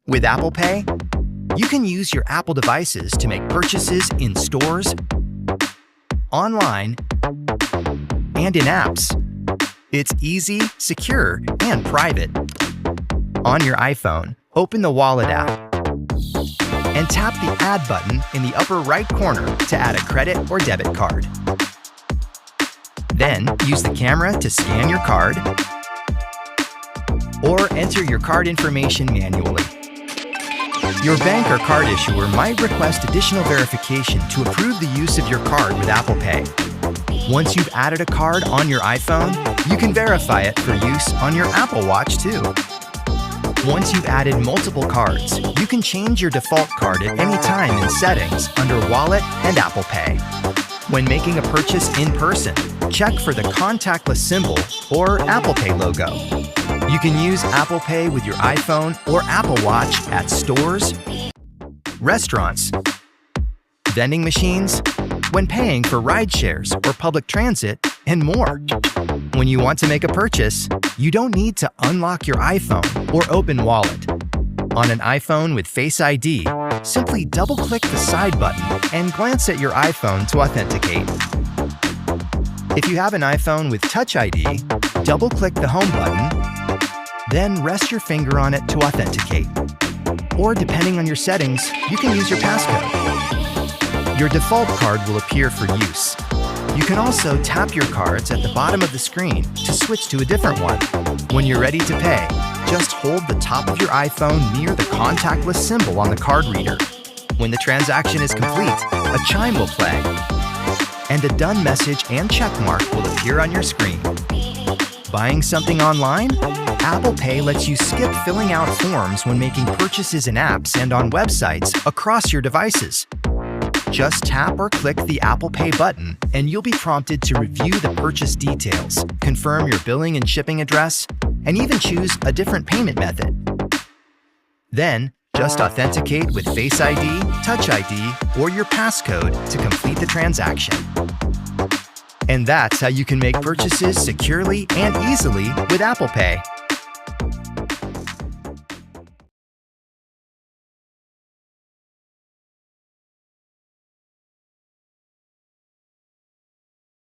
With Apple Pay, you can use your Apple devices to make purchases in stores, online, and in apps. It's easy, secure, and private. On your iPhone, open the Wallet app and tap the Add button in the upper right corner to add a credit or debit card. Then, use the camera to scan your card or enter your card information manually. Your bank or card issuer might request additional verification to approve the use of your card with Apple Pay. Once you've added a card on your iPhone, you can verify it for use on your Apple Watch too. Once you've added multiple cards, you can change your default card at any time in Settings under Wallet and Apple Pay. When making a purchase in person, check for the contactless symbol or Apple Pay logo. You can use Apple Pay with your iPhone or Apple Watch at stores, restaurants, vending machines, when paying for ride shares or public transit, and more. When you want to make a purchase, you don't need to unlock your iPhone or open Wallet. On an iPhone with Face ID, simply double-click the side button and glance at your iPhone to authenticate. If you have an iPhone with Touch ID, double-click the Home button, then rest your finger on it to authenticate. Or depending on your settings, you can use your passcode. Your default card will appear for use. You can also tap your cards at the bottom of the screen to switch to a different one. When you're ready to pay, just hold the top of your iPhone near the contactless symbol on the card reader. When the transaction is complete, a chime will play, and a done message and check mark will appear on your screen. Buying something online? Apple Pay lets you skip filling out forms when making purchases in apps and on websites across your devices. Just tap or click the Apple Pay button and you'll be prompted to review the purchase details, confirm your billing and shipping address, and even choose a different payment method. Then, just authenticate with Face ID, Touch ID, or your passcode to complete the transaction. And that's how you can make purchases securely and easily with Apple Pay.